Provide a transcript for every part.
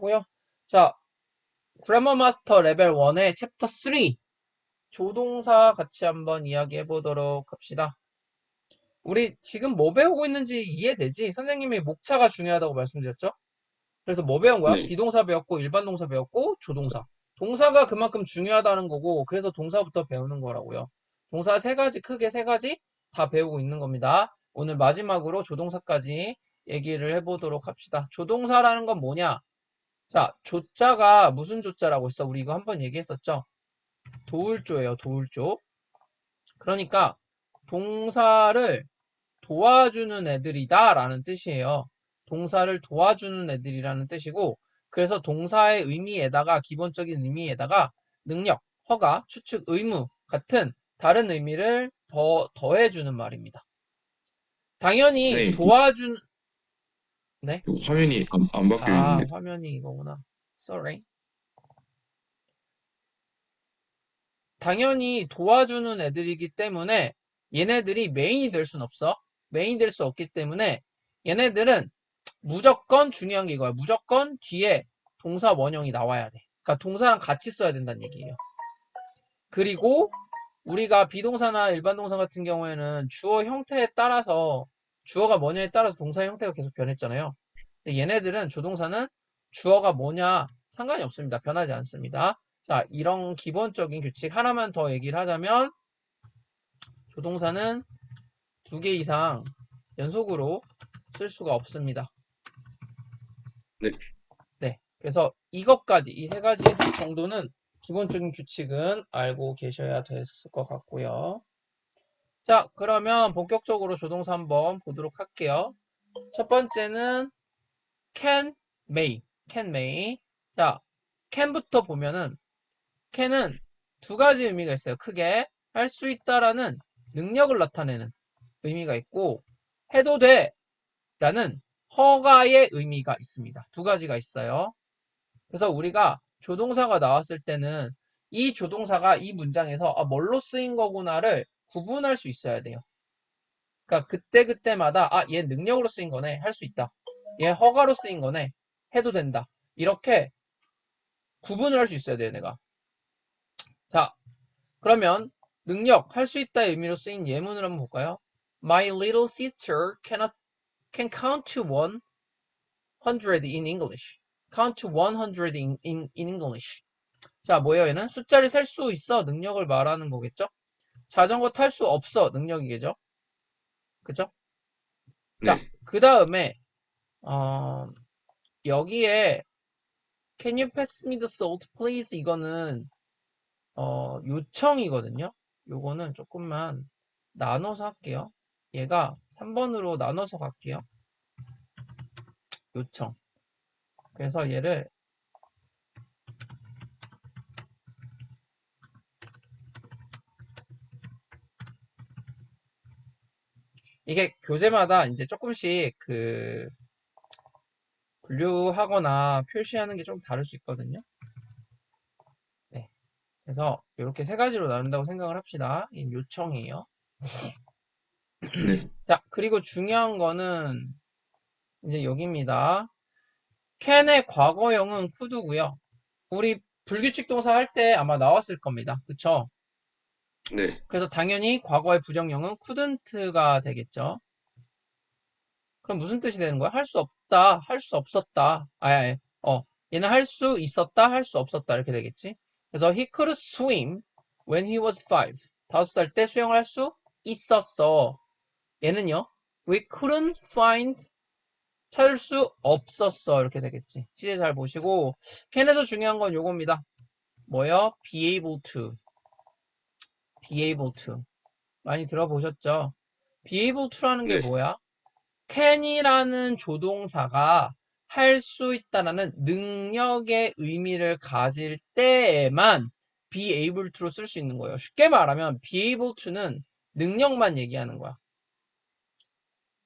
고요. 자, 그래머 마스터 레벨 1의 챕터 3 조동사 같이 한번 이야기해 보도록 합시다. 우리 지금 뭐 배우고 있는지 이해되지? 선생님이 목차가 중요하다고 말씀드렸죠? 그래서 뭐 배운 거야? 네, 비동사 배웠고, 일반 동사 배웠고, 조동사. 동사가 그만큼 중요하다는 거고, 그래서 동사부터 배우는 거라고요. 동사 세 가지, 크게 세 가지 다 배우고 있는 겁니다. 오늘 마지막으로 조동사까지 얘기를 해보도록 합시다. 조동사라는 건 뭐냐? 자, 조자가 무슨 조자라고 했어? 우리 이거 한번 얘기했었죠? 도울조예요, 도울조. 그러니까 동사를 도와주는 애들이다 라는 뜻이에요. 동사를 도와주는 애들이라는 뜻이고, 그래서 동사의 의미에다가, 기본적인 의미에다가 능력, 허가, 추측, 의무 같은 다른 의미를 더해주는 말입니다. 당연히 선생님, 도와준, 네? 화면이 안 바뀌어 아, 있는데. 화면이 이거구나. Sorry. 당연히 도와주는 애들이기 때문에 얘네들이 메인이 될 순 없어. 메인 될 수 없기 때문에 얘네들은 무조건 중요한 게 이거야. 무조건 뒤에 동사 원형이 나와야 돼. 그러니까 동사랑 같이 써야 된다는 얘기예요. 그리고 우리가 비동사나 일반 동사 같은 경우에는 주어 형태에 따라서 주어가 뭐냐에 따라서 동사의 형태가 계속 변했잖아요. 근데 얘네들은 조동사는 주어가 뭐냐 상관이 없습니다. 변하지 않습니다. 자, 이런 기본적인 규칙 하나만 더 얘기를 하자면 조동사는 두 개 이상 연속으로 쓸 수가 없습니다. 네, 네. 그래서 이것까지, 이 세 가지 정도는 기본적인 규칙은 알고 계셔야 됐을 것 같고요. 자, 그러면 본격적으로 조동사 한번 보도록 할게요. 첫 번째는 can, may, can, may. 자, can부터 보면은 can은 두 가지 의미가 있어요. 크게 할 수 있다라는 능력을 나타내는 의미가 있고 해도 돼 라는 허가의 의미가 있습니다. 두 가지가 있어요. 그래서 우리가 조동사가 나왔을 때는 이 조동사가 이 문장에서 뭘로 쓰인 거구나를 구분할 수 있어야 돼요. 그러니까 그때그때마다 얘 능력으로 쓰인 거네. 할 수 있다. 얘 허가로 쓰인 거네. 해도 된다. 이렇게 구분을 할 수 있어야 돼요, 내가. 자, 그러면 능력, 할 수 있다의 의미로 쓰인 예문을 한번 볼까요? My little sister can count to 100 in English. count to 100 in English. 자, 뭐예요, 얘는? 숫자를 셀 수 있어. 능력을 말하는 거겠죠? 자전거 탈 수 없어. 능력이겠죠? 그죠? 자, 네, 그 다음에, 어, 여기에, Can you pass me the salt, please? 이거는, 요청이거든요? 요거는 조금만 나눠서 할게요. 얘가 3번으로 나눠서 갈게요. 요청. 그래서 얘를, 이게 교재마다 이제 조금씩 분류하거나 표시하는 게 좀 다를 수 있거든요. 네. 그래서 이렇게 세 가지로 나눈다고 생각을 합시다. 이 요청이에요. 네, 자, 그리고 중요한 거는 이제 여기입니다. 캔의 과거형은 could고요. 우리 불규칙 동사 할 때 아마 나왔을 겁니다. 그쵸? 네, 그래서 당연히 과거의 부정형은 couldn't가 되겠죠. 그럼 무슨 뜻이 되는 거야? 할 수 없다, 할 수 없었다. 얘는 할 수 있었다, 할 수 없었다 이렇게 되겠지. 그래서 he could swim when he was 5. 5살 때 수영할 수 있었어. 얘는요. We couldn't find 찾을 수 없었어 이렇게 되겠지. 시제 잘 보시고 캔에서 중요한 건 요겁니다. 뭐요? be able to. be able to. 많이 들어보셨죠? be able to라는 게 네. 뭐야? can이라는 조동사가 할 수 있다라는 능력의 의미를 가질 때에만 be able to로 쓸 수 있는 거예요. 쉽게 말하면 be able to는 능력만 얘기하는 거야.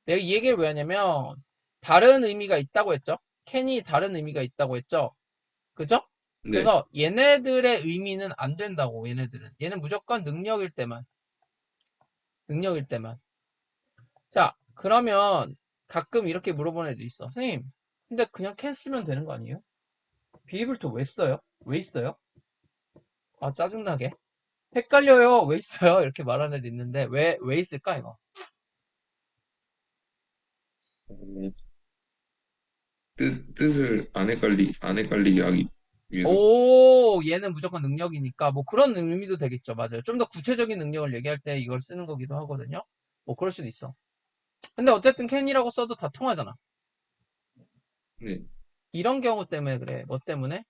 내가 이 얘기를 왜 하냐면 다른 의미가 있다고 했죠. can이 다른 의미가 있다고 했죠. 그죠? 네. 그래서 얘네들의 의미는 안 된다고 얘네들은. 얘는 무조건 능력일 때만. 능력일 때만. 자, 그러면 가끔 이렇게 물어보는 애도 있어. 선생님, 근데 그냥 can 쓰면 되는 거 아니에요? be able to 왜 써요? 왜 있어요? 아, 짜증나게. 헷갈려요. 왜 있어요? 이렇게 말하는 애도 있는데, 왜 있을까, 이거? 음, 뜻을 안 헷갈리게 하기 위해서. 오, 얘는 무조건 능력이니까, 뭐 그런 의미도 되겠죠. 맞아요. 좀 더 구체적인 능력을 얘기할 때 이걸 쓰는 거기도 하거든요. 뭐 그럴 수도 있어. 근데 어쨌든 can이라고 써도 다 통하잖아. 네, 이런 경우 때문에 그래. 뭐 때문에?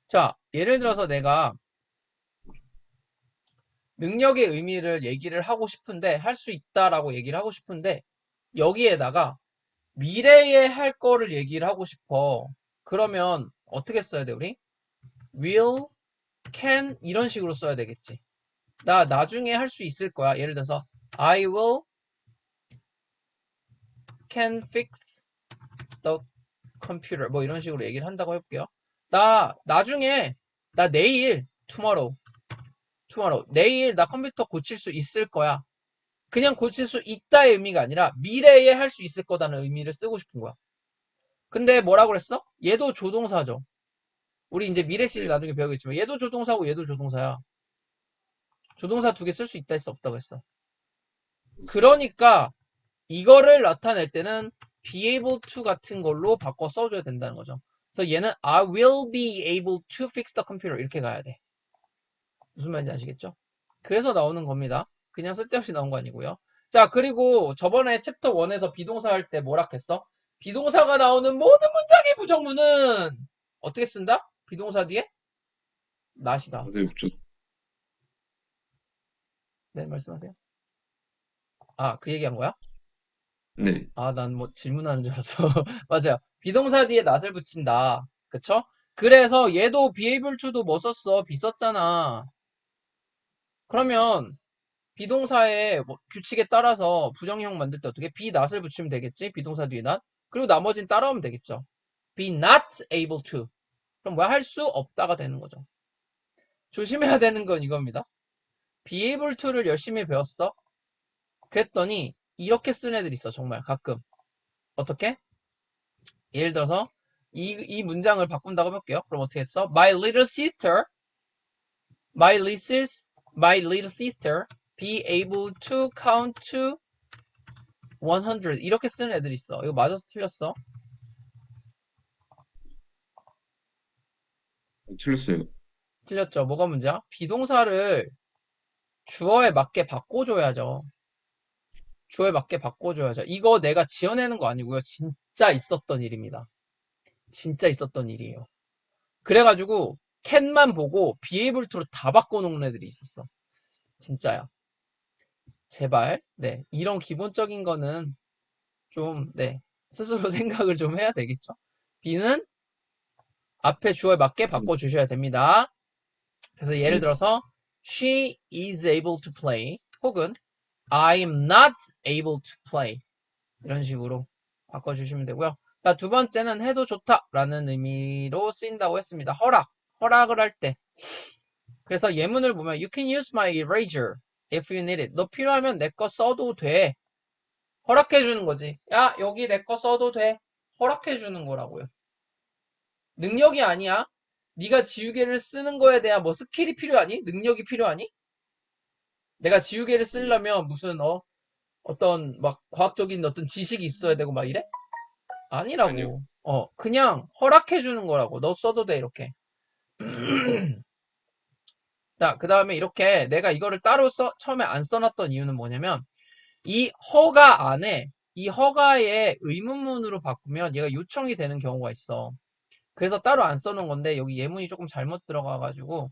자, 예를 들어서 내가 능력의 의미를 얘기를 하고 싶은데, 할 수 있다라고 얘기를 하고 싶은데, 여기에다가 미래에 할 거를 얘기를 하고 싶어. 그러면 어떻게 써야 돼, 우리? will, can 이런 식으로 써야 되겠지. 나 나중에 할 수 있을 거야. 예를 들어서 I will can fix the computer 뭐 이런 식으로 얘기를 한다고 해볼게요. 나 내일 tomorrow 내일 나 컴퓨터 고칠 수 있을 거야. 그냥 고칠 수 있다의 의미가 아니라 미래에 할 수 있을 거다는 의미를 쓰고 싶은 거야. 근데 뭐라고 그랬어? 얘도 조동사죠. 우리 이제 미래 시제 네. 나중에 배우겠지만 얘도 조동사고 얘도 조동사야. 조동사 두 개 쓸 수 있다 했어 없다고 했어. 그러니까 이거를 나타낼 때는 be able to 같은 걸로 바꿔 써줘야 된다는 거죠. 그래서 얘는 I will be able to fix the computer 이렇게 가야 돼. 무슨 말인지 아시겠죠? 그래서 나오는 겁니다. 그냥 쓸데없이 나온 거 아니고요. 자, 그리고 저번에 챕터 1에서 비동사 할 때 뭐라 했어? 비동사가 나오는 모든 문장의 부정문은 어떻게 쓴다? 비동사 뒤에 not이다. 네, 네, 말씀하세요. 아, 그 얘기한 거야? 네, 아, 난 뭐 질문하는 줄 알았어. 맞아요. 비동사 뒤에 not을 붙인다. 그쵸? 그래서 얘도 be able to도 뭐 썼어? be 썼잖아. 그러면 비동사의 뭐 규칙에 따라서 부정형 만들 때 어떻게? be not을 붙이면 되겠지? 비동사 뒤에 not. 그리고 나머지는 따라오면 되겠죠. be not able to. 그럼 뭐야? 할 수 없다가 되는 거죠. 조심해야 되는 건 이겁니다. be able to를 열심히 배웠어. 그랬더니 이렇게 쓴 애들 있어. 정말 가끔. 어떻게? 예를 들어서 이 문장을 바꾼다고 해볼게요. 그럼 어떻게 했어? My little sister be able to count to 100 이렇게 쓰는 애들 있어. 이거 맞았어 틀렸어? 틀렸어요. 틀렸죠. 뭐가 문제야? 비동사를 주어에 맞게 바꿔줘야죠. 주어에 맞게 바꿔줘야죠. 이거 내가 지어내는 거 아니고요. 진짜 있었던 일입니다. 진짜 있었던 일이에요. 그래가지고 캔만 보고 be able to로 다 바꿔놓은 애들이 있었어. 진짜야. 제발, 네, 이런 기본적인 거는 좀, 네, 스스로 생각을 좀 해야 되겠죠. B는 앞에 주어에 맞게 바꿔주셔야 됩니다. 그래서 예를 네, 들어서, she is able to play, 혹은 I am not able to play. 이런 식으로 바꿔주시면 되고요. 자, 두 번째는 해도 좋다라는 의미로 쓰인다고 했습니다. 허락을 할 때. 그래서 예문을 보면, you can use my eraser if you need it. 너 필요하면 내 거 써도 돼. 허락해 주는 거지. 야, 여기 내 거 써도 돼. 허락해 주는 거라고요. 능력이 아니야. 네가 지우개를 쓰는 거에 대한 뭐 스킬이 필요하니? 능력이 필요하니? 내가 지우개를 네. 쓰려면 무슨 어떤 막 과학적인 어떤 지식이 있어야 되고 막 이래? 아니요. 아니라고. 그냥 허락해 주는 거라고. 너 써도 돼 이렇게. 자, 그 다음에 이렇게 내가 이거를 따로 처음에 안 써놨던 이유는 뭐냐면 이 허가 안에 이 허가의 의문문으로 바꾸면 얘가 요청이 되는 경우가 있어. 그래서 따로 안 써놓은 건데 여기 예문이 조금 잘못 들어가가지고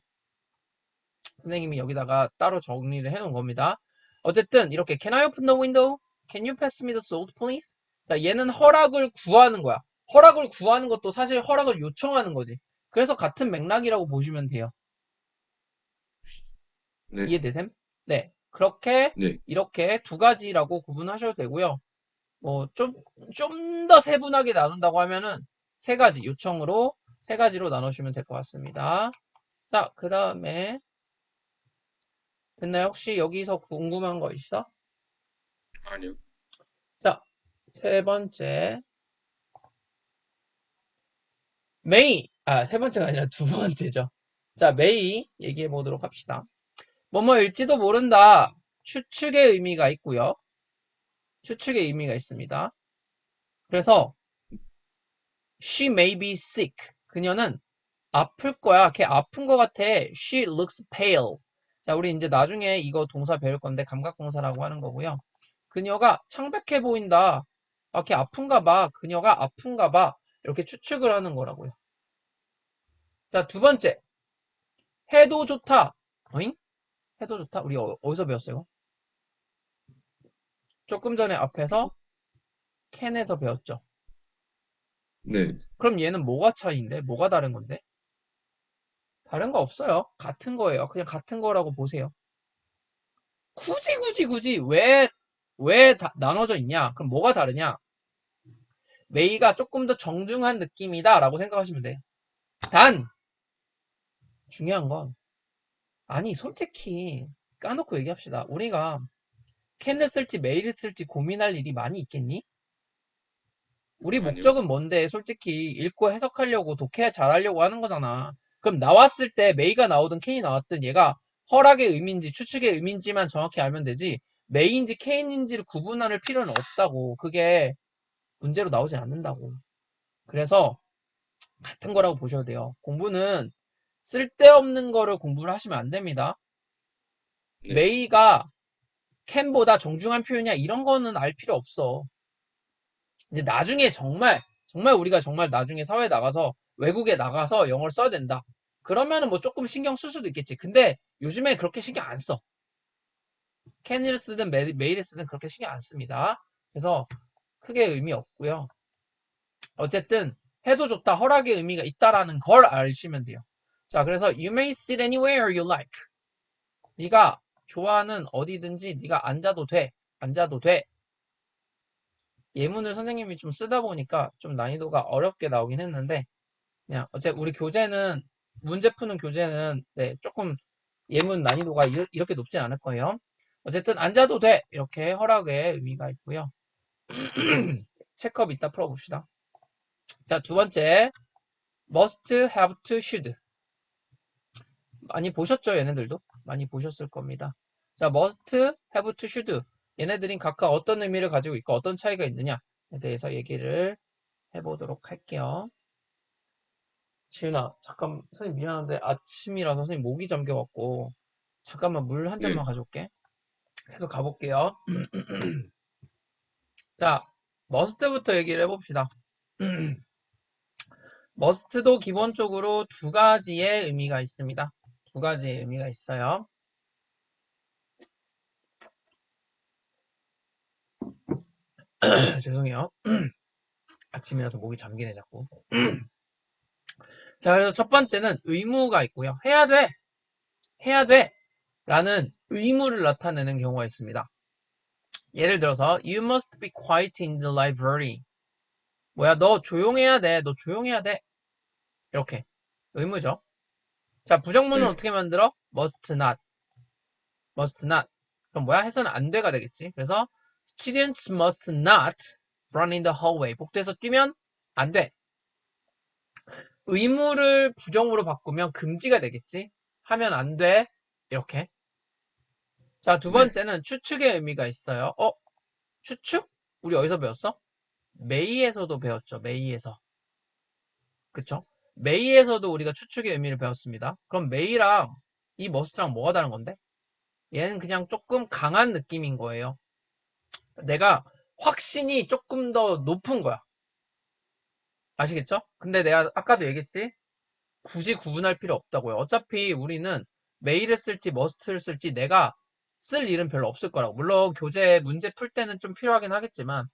선생님이 여기다가 따로 정리를 해놓은 겁니다. 어쨌든 이렇게 Can I open the window? Can you pass me the salt, please? 자, 얘는 허락을 구하는 거야. 허락을 구하는 것도 사실 허락을 요청하는 거지. 그래서 같은 맥락이라고 보시면 돼요. 네, 이해되셈? 네. 그렇게 네. 이렇게 두 가지라고 구분하셔도 되고요. 뭐 좀 더 세분하게 나눈다고 하면은 세 가지 요청으로 세 가지로 나누시면 될 것 같습니다. 자, 그 다음에 됐나요? 혹시 여기서 궁금한 거 있어? 아니요. 자, 세 번째 세 번째가 아니라 두 번째죠. 자, may 얘기해 보도록 합시다. 뭐뭐일지도 모른다. 추측의 의미가 있고요. 추측의 의미가 있습니다. 그래서 she may be sick. 그녀는 아플 거야. 걔 아픈 거 같아. She looks pale. 자, 우리 이제 나중에 이거 동사 배울 건데 감각동사라고 하는 거고요. 그녀가 창백해 보인다. 아, 걔 아픈가 봐. 그녀가 아픈가 봐. 이렇게 추측을 하는 거라고요. 자, 두 번째. 해도 좋다. 어잉? 해도 좋다? 우리 어디서 배웠어요? 조금 전에 앞에서 캔에서 배웠죠. 네. 그럼 얘는 뭐가 차이인데? 뭐가 다른 건데? 다른 거 없어요. 같은 거예요. 그냥 같은 거라고 보세요. 굳이 왜 나눠져 있냐? 그럼 뭐가 다르냐? 메이가 조금 더 정중한 느낌이다 라고 생각하시면 돼요. 단 중요한 건 아니 솔직히 까놓고 얘기합시다. 우리가 캔을 쓸지 메이를 쓸지 고민할 일이 많이 있겠니? 우리 아니요. 목적은 뭔데 솔직히 읽고 해석하려고 독해 잘하려고 하는 거잖아. 그럼 나왔을 때 메이가 나오든 캔이 나왔든 얘가 허락의 의미인지 추측의 의미인지만 정확히 알면 되지 메이인지 캔인지를 구분할 필요는 없다고. 그게 문제로 나오진 않는다고. 그래서 같은 거라고 보셔도 돼요. 공부는 쓸데없는 거를 공부를 하시면 안 됩니다. 네. 메이가 캔보다 정중한 표현이야 이런 거는 알 필요 없어. 이제 나중에 정말 우리가 정말 나중에 사회에 나가서 외국에 나가서 영어를 써야 된다. 그러면은 뭐 조금 신경 쓸 수도 있겠지. 근데 요즘에 그렇게 신경 안 써. 캔을 쓰든 메일을 쓰든 그렇게 신경 안 씁니다. 그래서 크게 의미 없고요. 어쨌든 해도 좋다, 허락의 의미가 있다라는 걸 아시면 돼요. 자, 그래서 you may sit anywhere you like. 네가 좋아하는 어디든지 네가 앉아도 돼. 앉아도 돼. 예문을 선생님이 좀 쓰다 보니까 좀 난이도가 어렵게 나오긴 했는데 그냥 우리 교재는 문제 푸는 교재는 네, 조금 예문 난이도가 이렇게 높진 않을 거예요. 어쨌든 앉아도 돼. 이렇게 허락의 의미가 있고요. 체크업 이따 풀어봅시다. 자, 두 번째 must, have to, should. 많이 보셨죠? 얘네들도 많이 보셨을 겁니다. 자, must, have to, should. 얘네들이 각각 어떤 의미를 가지고 있고 어떤 차이가 있느냐에 대해서 얘기를 해보도록 할게요. 지은아, 잠깐 선생님 미안한데 아침이라서 선생님 목이 잠겨갖고 잠깐만 물 한 잔만 네. 가져올게. 계속 가볼게요. 자, must부터 얘기를 해봅시다. must도 기본적으로 두 가지의 의미가 있습니다. 두 가지의 의미가 있어요. 죄송해요. 아침이라서 목이 잠기네 자꾸. 자, 그래서 첫 번째는 의무가 있고요. 해야 돼 라는 의무를 나타내는 경우가 있습니다. 예를 들어서 You must be quiet in the library. 뭐야, 너 조용해야 돼. 너 조용해야 돼. 이렇게 의무죠. 자, 부정문은 네. 어떻게 만들어? must not. must not. 그럼 뭐야? 해서는 안 돼가 되겠지. 그래서 students must not run in the hallway. 복도에서 뛰면 안 돼. 의무를 부정으로 바꾸면 금지가 되겠지. 하면 안 돼. 이렇게. 자, 두 네. 번째는 추측의 의미가 있어요. 추측? 우리 어디서 배웠어? 메이에서도 배웠죠. 메이에서. 그쵸? 메이에서도 우리가 추측의 의미를 배웠습니다. 그럼 메이랑 이 머스트랑 뭐가 다른 건데? 얘는 그냥 조금 강한 느낌인 거예요. 내가 확신이 조금 더 높은 거야. 아시겠죠? 근데 내가 아까도 얘기했지? 굳이 구분할 필요 없다고요. 어차피 우리는 메일을 쓸지 머스트를 쓸지 내가 쓸 일은 별로 없을 거라고. 물론 교재 문제 풀 때는 좀 필요하긴 하겠지만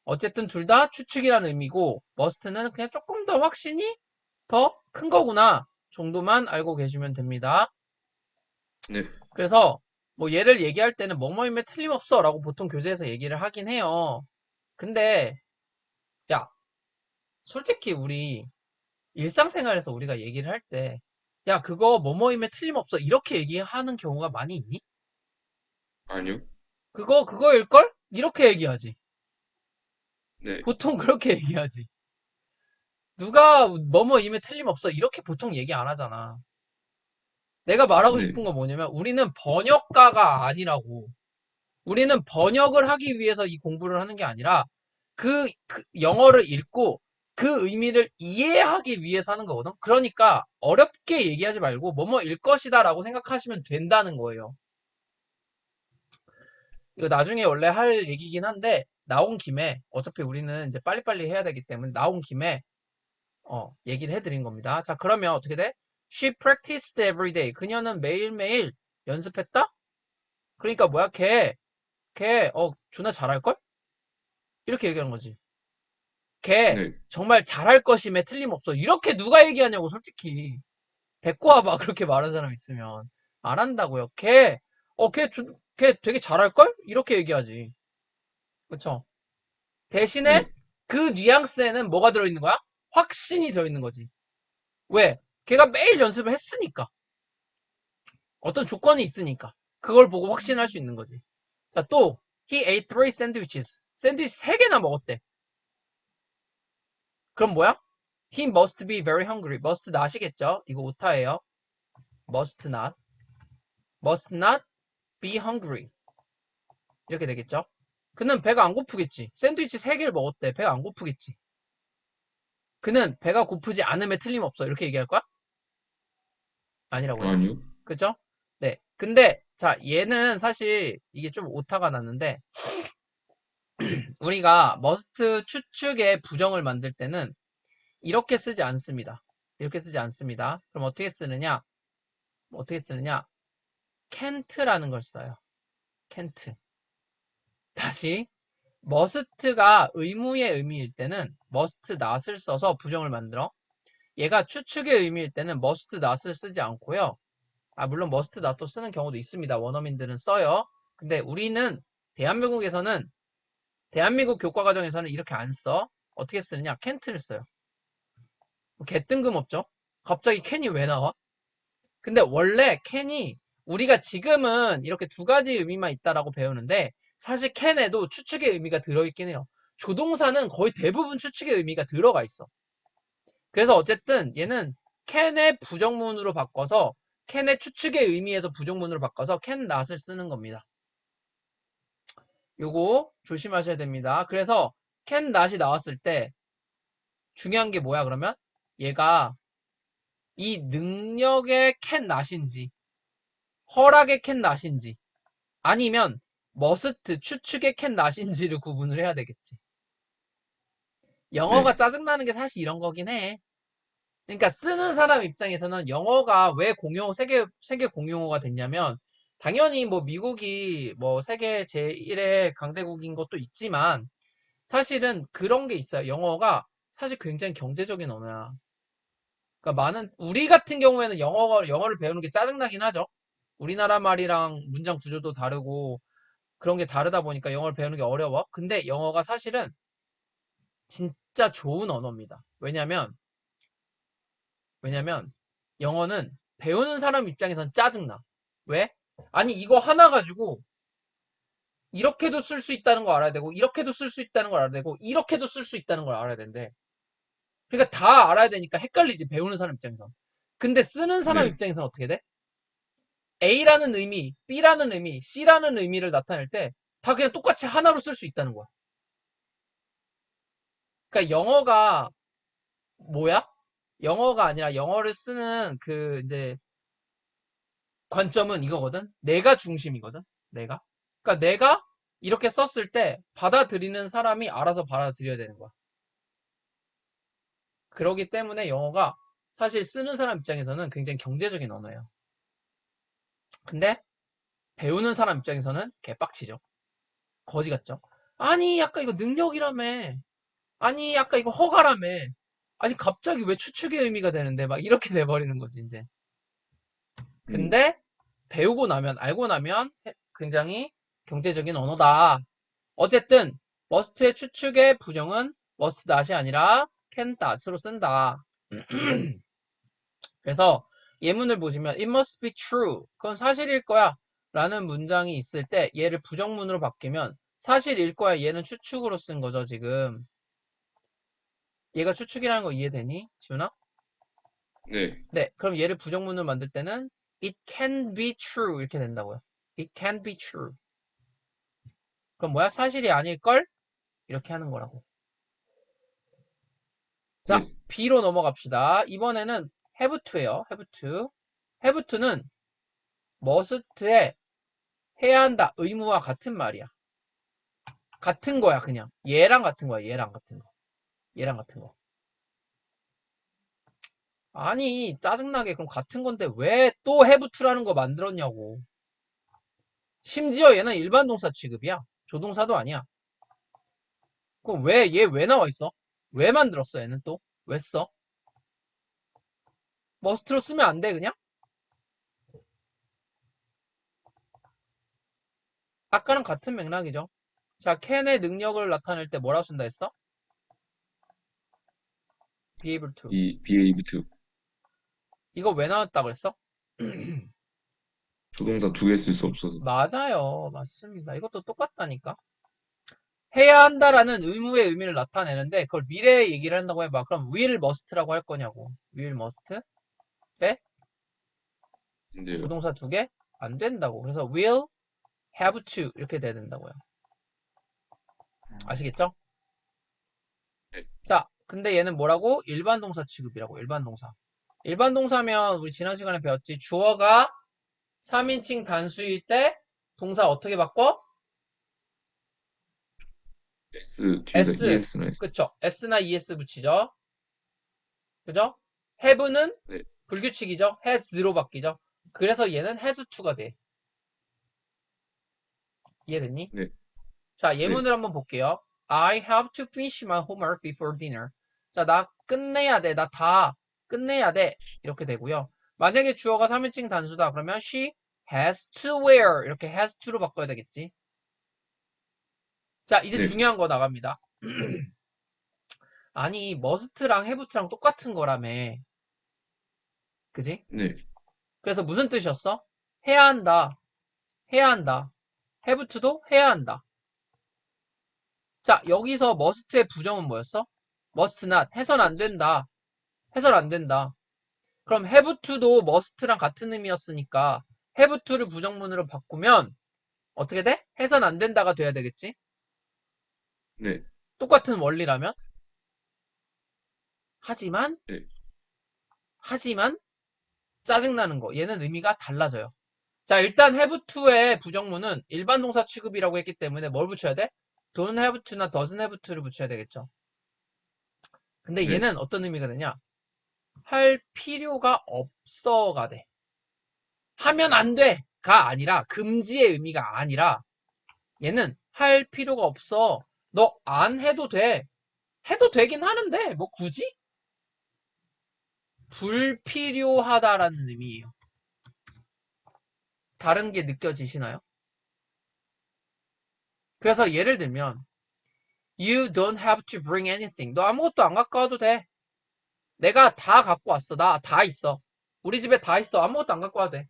어쨌든 둘 다 추측이라는 의미고 머스트는 그냥 조금 더 확신이 더 큰 거구나 정도만 알고 계시면 됩니다. 네. 그래서 뭐 얘를 얘기할 때는 뭐뭐임에 틀림없어 라고 보통 교재에서 얘기를 하긴 해요. 근데 야 솔직히 우리 일상생활에서 우리가 얘기를 할 때 야 그거 뭐뭐임에 틀림없어 이렇게 얘기하는 경우가 많이 있니? 아니요. 그거일걸? 이렇게 얘기하지. 네. 보통 그렇게 얘기하지. 누가 뭐뭐임에 틀림없어. 이렇게 보통 얘기 안 하잖아. 내가 말하고 네. 싶은 건 뭐냐면 우리는 번역가가 아니라고. 우리는 번역을 하기 위해서 이 공부를 하는 게 아니라 그 영어를 읽고 그 의미를 이해하기 위해서 하는 거거든. 그러니까 어렵게 얘기하지 말고 뭐뭐일 것이다 라고 생각하시면 된다는 거예요. 이거 나중에 원래 할 얘기긴 한데 나온 김에 어차피 우리는 이제 빨리빨리 해야 되기 때문에 나온 김에 얘기를 해드린 겁니다. 자, 그러면 어떻게 돼? She practiced every day. 그녀는 매일매일 연습했다? 그러니까 뭐야? 존나 잘할걸? 이렇게 얘기하는 거지. 걔 네. 정말 잘할 것임에 틀림없어. 이렇게 누가 얘기하냐고, 솔직히. 데리고 와봐. 그렇게 말하는 사람 있으면. 안 한다고요. 걔 되게 잘할걸? 이렇게 얘기하지. 그쵸? 대신에 네. 그 뉘앙스에는 뭐가 들어있는 거야? 확신이 들어있는 거지. 왜? 걔가 매일 연습을 했으니까. 어떤 조건이 있으니까. 그걸 보고 확신할 수 있는 거지. 자, 또, he ate 3 sandwiches. 샌드위치 3개나 먹었대. 그럼 뭐야? He must be very hungry. must not이겠죠? 이거 오타예요. must not. must not be hungry. 이렇게 되겠죠? 그는 배가 안 고프겠지. 샌드위치 3개를 먹었대. 배가 안 고프겠지. 그는 배가 고프지 않음에 틀림없어. 이렇게 얘기할 거야? 아니라고요? 아니요. 그죠? 네. 근데, 자, 얘는 사실 이게 좀 오타가 났는데, 우리가 must 추측의 부정을 만들 때는 이렇게 쓰지 않습니다. 이렇게 쓰지 않습니다. 그럼 어떻게 쓰느냐? can't라는 걸 써요. can't. 다시 must가 의무의 의미일 때는 must not을 써서 부정을 만들어. 얘가 추측의 의미일 때는 must not을 쓰지 않고요. 물론 must not도 쓰는 경우도 있습니다. 원어민들은 써요. 근데 우리는 대한민국에서는 대한민국 교과과정에서는 이렇게 안 써. 어떻게 쓰느냐? can't를 써요. 개 뜬금없죠? 갑자기 can이 왜 나와? 근데 원래 can이 우리가 지금은 이렇게 두 가지 의미만 있다라고 배우는데 사실 can에도 추측의 의미가 들어있긴 해요. 조동사는 거의 대부분 추측의 의미가 들어가 있어. 그래서 어쨌든 얘는 can의 부정문으로 바꿔서 can의 추측의 의미에서 부정문으로 바꿔서 can not을 쓰는 겁니다. 요거 조심하셔야 됩니다. 그래서 can not이 나왔을 때 중요한 게 뭐야 그러면? 얘가 이 능력의 can not인지 허락의 can not인지 아니면 머스트 추측의 캔 낫인지를 구분을 해야 되겠지. 영어가 네. 짜증나는 게 사실 이런 거긴 해. 그러니까 쓰는 사람 입장에서는 영어가 왜 세계 공용어가 됐냐면 당연히 뭐 미국이 뭐 세계 제1의 강대국인 것도 있지만 사실은 그런 게 있어요. 영어가 사실 굉장히 경제적인 언어야. 그러니까 우리 같은 경우에는 영어를 배우는 게 짜증나긴 하죠. 우리나라 말이랑 문장 구조도 다르고 그런 게 다르다 보니까 영어를 배우는 게 어려워. 근데 영어가 사실은 진짜 좋은 언어입니다. 왜냐면 영어는 배우는 사람 입장에선 짜증나. 왜? 아니 이거 하나 가지고 이렇게도 쓸 수 있다는 걸 알아야 되고 이렇게도 쓸 수 있다는 걸 알아야 되고 이렇게도 쓸 수 있다는 걸 알아야 된대. 그러니까 다 알아야 되니까 헷갈리지 배우는 사람 입장에선. 근데 쓰는 사람 네. 입장에선 어떻게 돼? A라는 의미, B라는 의미, C라는 의미를 나타낼 때 다 그냥 똑같이 하나로 쓸 수 있다는 거야. 그러니까 영어가 뭐야? 영어가 아니라 영어를 쓰는 그 이제 관점은 이거거든. 내가 중심이거든. 내가. 그러니까 내가 이렇게 썼을 때 받아들이는 사람이 알아서 받아들여야 되는 거야. 그러기 때문에 영어가 사실 쓰는 사람 입장에서는 굉장히 경제적인 언어예요. 근데 배우는 사람 입장에서는 개빡치죠. 거지 같죠. 아니 아까 이거 능력이라며. 아니 아까 이거 허가라며. 아니 갑자기 왜 추측의 의미가 되는데 막 이렇게 돼버리는 거지 이제. 음. 근데 배우고 나면 알고 나면 굉장히 경제적인 언어다. 어쨌든 must의 추측의 부정은 must not이 아니라 can not으로 쓴다. 그래서 예문을 보시면 it must be true. 그건 사실일 거야. 라는 문장이 있을 때 얘를 부정문으로 바뀌면 사실일 거야. 얘는 추측으로 쓴 거죠, 지금. 얘가 추측이라는 거 이해되니? 지훈아? 네. 네, 그럼 얘를 부정문을 만들 때는 it can be true 이렇게 된다고요. it can be true. 그럼 뭐야? 사실이 아닐걸? 이렇게 하는 거라고. 자, 네. B로 넘어갑시다. 이번에는 have to예요. have to. have to는 must에 해야 한다. 의무와 같은 말이야. 같은 거야, 그냥. 얘랑 같은 거야, 얘랑 같은 거. 얘랑 같은 거. 아니, 짜증나게 그럼 같은 건데 왜 또 have to라는 거 만들었냐고. 심지어 얘는 일반 동사 취급이야. 조동사도 아니야. 그럼 얘 왜 나와 있어? 왜 만들었어, 얘는 또? 왜 써? must로 쓰면 안 돼, 그냥? 아까랑 같은 맥락이죠. 자, can의 능력을 나타낼 때 뭐라고 쓴다 했어? be able to. be able to. 이거 왜 나왔다 그랬어? 조동사 두 개 쓸 수 없어서. 맞아요. 맞습니다. 이것도 똑같다니까. 해야 한다라는 의무의 의미를 나타내는데 그걸 미래의 얘기를 한다고 해봐. 그럼 will must라고 할 거냐고. will must? 에? 근데요. 조동사 두 개? 안 된다고. 그래서 will have to 이렇게 돼야 된다고요. 아시겠죠? 네. 자, 근데 얘는 뭐라고? 일반 동사 취급이라고. 일반 동사. 일반 동사면 우리 지난 시간에 배웠지. 주어가 3인칭 단수일 때 동사 어떻게 바꿔? S 뒤에다 S. ES나 S. 그쵸? S나 ES 붙이죠. 그죠? have는 네. 불규칙이죠. has로 바뀌죠. 그래서 얘는 has to가 돼. 이해됐니? 네. 자, 네. 예문을 한번 볼게요. I have to finish my homework before dinner. 자, 나 끝내야 돼. 나 다 끝내야 돼. 이렇게 되고요. 만약에 주어가 3인칭 단수다. 그러면 she has to wear. 이렇게 has to로 바꿔야 되겠지. 자, 이제 네. 중요한 거 나갑니다. 아니, must랑 have to랑 똑같은 거라며. 그지? 네. 그래서 무슨 뜻이었어? 해야 한다. 해야 한다. have to도 해야 한다. 자, 여기서 must의 부정은 뭐였어? must not. 해선 안 된다. 해선 안 된다. 그럼 have to도 must랑 같은 의미였으니까 have to를 부정문으로 바꾸면 어떻게 돼? 해선 안 된다가 돼야 되겠지? 네. 똑같은 원리라면? 하지만, 네. 하지만, 짜증나는 거. 얘는 의미가 달라져요. 자, 일단 have to의 부정문은 일반 동사 취급이라고 했기 때문에 뭘 붙여야 돼? don't have to나 doesn't have to를 붙여야 되겠죠. 근데 네. 얘는 어떤 의미가 되냐? 할 필요가 없어가 돼. 하면 안 돼가 아니라 금지의 의미가 아니라 얘는 할 필요가 없어. 너 안 해도 돼. 해도 되긴 하는데 뭐 굳이? 불필요하다라는 의미예요. 다른 게 느껴지시나요? 그래서 예를 들면 You don't have to bring anything. 너 아무것도 안 갖고 와도 돼. 내가 다 갖고 왔어. 나 다 있어. 우리 집에 다 있어. 아무것도 안 갖고 와도 돼.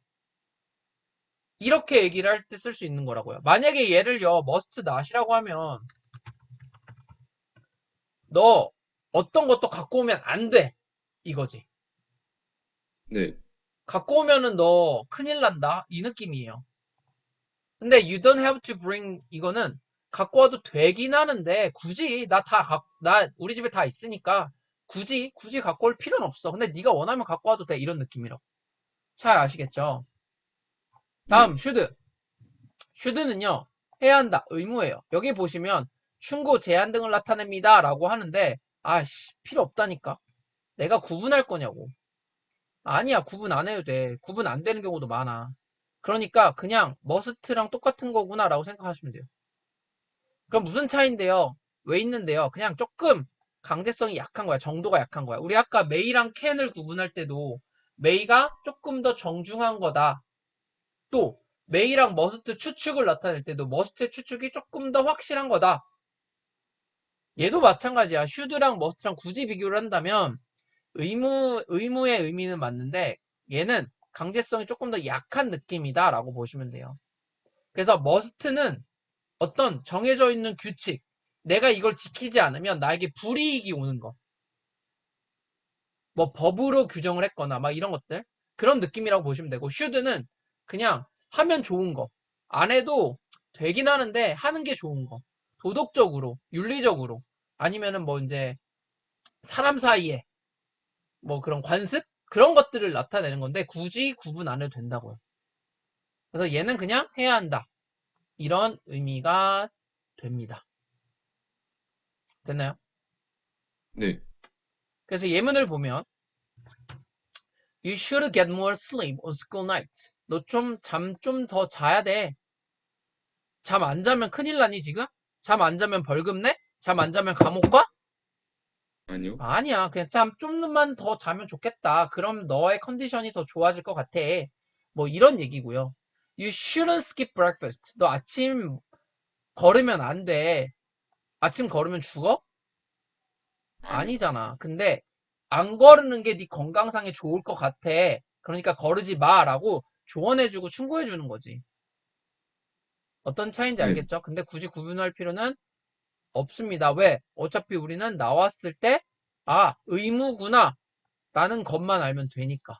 이렇게 얘기를 할 때 쓸 수 있는 거라고요. 만약에 얘를요, must not이라고 하면 너 어떤 것도 갖고 오면 안 돼. 이거지. 네. 갖고 오면은 너 큰일 난다. 이 느낌이에요. 근데 you don't have to bring 이거는 갖고 와도 되긴 하는데 굳이 나 우리 집에 다 있으니까 굳이 갖고 올 필요는 없어. 근데 네가 원하면 갖고 와도 돼. 이런 느낌이라고. 잘 아시겠죠? 네. 다음 should. should는요. 해야 한다. 의무예요. 여기 보시면 충고 제한 등을 나타냅니다. 라고 하는데 아씨 필요 없다니까. 내가 구분할 거냐고. 아니야, 구분 안 해도 돼. 구분 안 되는 경우도 많아. 그러니까 그냥 must랑 똑같은 거구나 라고 생각하시면 돼요. 그럼 무슨 차이인데요? 왜 있는데요? 그냥 조금 강제성이 약한 거야. 정도가 약한 거야. 우리 아까 may랑 can을 구분할 때도 may가 조금 더 정중한 거다. 또 may랑 must 추측을 나타낼 때도 must의 추측이 조금 더 확실한 거다. 얘도 마찬가지야. should랑 must랑 굳이 비교를 한다면 의무의 의미는 맞는데 얘는 강제성이 조금 더 약한 느낌이다 라고 보시면 돼요. 그래서 must는 어떤 정해져 있는 규칙, 내가 이걸 지키지 않으면 나에게 불이익이 오는 거. 뭐 법으로 규정을 했거나 막 이런 것들 그런 느낌이라고 보시면 되고 should는 그냥 하면 좋은 거. 안 해도 되긴 하는데 하는 게 좋은 거. 도덕적으로, 윤리적으로 아니면은 뭐 이제 사람 사이에 뭐 그런 관습 그런 것들을 나타내는 건데 굳이 구분 안 해도 된다고요. 그래서 얘는 그냥 해야 한다. 이런 의미가 됩니다. 됐나요? 네. 그래서 예문을 보면 You should get more sleep on school nights. 너 좀 잠 좀 더 자야 돼. 잠 안 자면 큰일 나니 지금? 잠 안 자면 벌금 내? 잠 안 자면 감옥 가? 아니요. 아니야. 그냥 잠 좀만 더 자면 좋겠다. 그럼 너의 컨디션이 더 좋아질 것 같아. 뭐 이런 얘기고요. You shouldn't skip breakfast. 너 아침 걸으면 안 돼. 아침 걸으면 죽어? 아니요. 아니잖아. 근데 안 거르는 게 네 건강상에 좋을 것 같아. 그러니까 거르지 마라고 조언해주고 충고해주는 거지. 어떤 차이인지 네. 알겠죠? 근데 굳이 구분할 필요는 없습니다. 왜? 어차피 우리는 나왔을 때, 아, 의무구나. 라는 것만 알면 되니까.